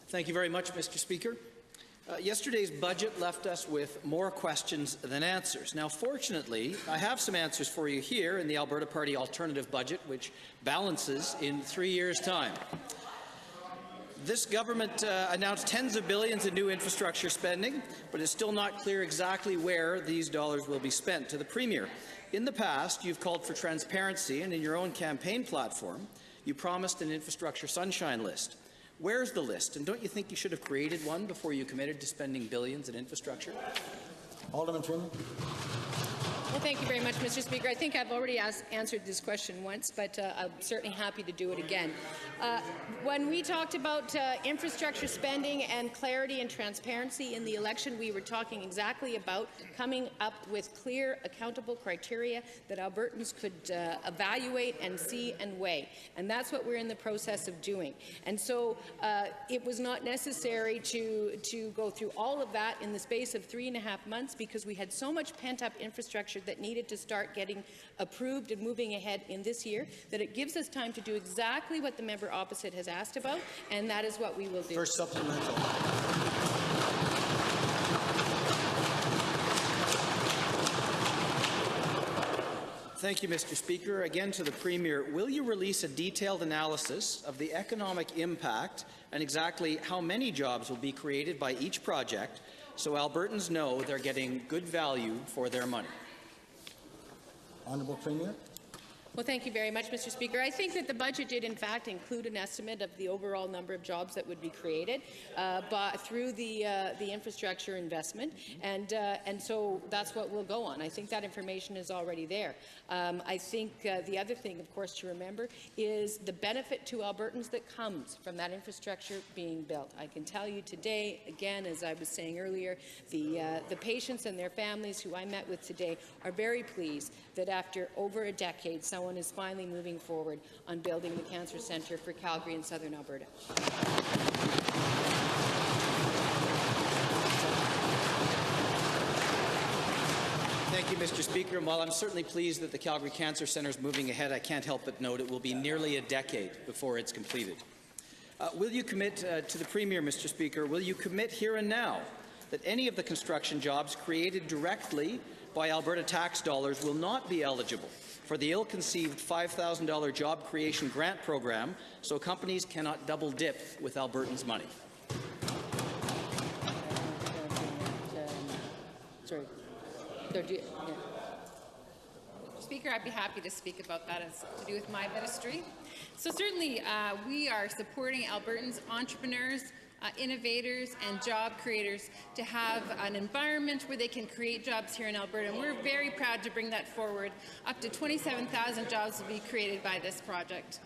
Thank you very much, Mr. Speaker. Yesterday's budget left us with more questions than answers. Now, fortunately, I have some answers for you here in the Alberta Party Alternative Budget, which balances in 3 years' time. This government announced tens of billions in new infrastructure spending, but it's still not clear exactly where these dollars will be spent. To the Premier, in the past, you've called for transparency, and in your own campaign platform, you promised an infrastructure sunshine list. Where's the list? And don't you think you should have created one before you committed to spending billions in infrastructure? Alderman Freeman. Well, thank you very much, Mr. Speaker. I think I've already answered this question once, but I'm certainly happy to do it again. When we talked about infrastructure spending and clarity and transparency in the election, we were talking exactly about coming up with clear, accountable criteria that Albertans could evaluate and see and weigh. And that's what we're in the process of doing. And so it was not necessary to go through all of that in the space of 3.5 months because we had so much pent-up infrastructure that needed to start getting approved and moving ahead in this year, that it gives us time to do exactly what the member opposite has asked about, and that is what we will do. First supplemental. Thank you, Mr. Speaker. Again to the Premier, will you release a detailed analysis of the economic impact and exactly how many jobs will be created by each project so Albertans know they're getting good value for their money? Honourable Premier. Well, thank you very much, Mr. Speaker. I think that the budget did, in fact, include an estimate of the overall number of jobs that would be created through the infrastructure investment, and so that's what we'll go on. I think that information is already there. I think the other thing, of course, to remember is the benefit to Albertans that comes from that infrastructure being built. I can tell you today, again, as I was saying earlier, the patients and their families who I met with today are very pleased that after over a decade, someone is finally moving forward on building the Cancer Centre for Calgary and Southern Alberta. Thank you, Mr. Speaker. And while I'm certainly pleased that the Calgary Cancer Centre is moving ahead, I can't help but note it will be nearly a decade before it's completed. Will you commit to the Premier, Mr. Speaker, will you commit here and now that any of the construction jobs created directly by Alberta tax dollars will not be eligible for the ill-conceived $5,000 job creation grant program so companies cannot double dip with Albertans' money? Speaker, I'd be happy to speak about that. It's to do with my ministry. So certainly we are supporting Albertans, entrepreneurs, innovators and job creators to have an environment where they can create jobs here in Alberta. And we're very proud to bring that forward. Up to 27,000 jobs will be created by this project.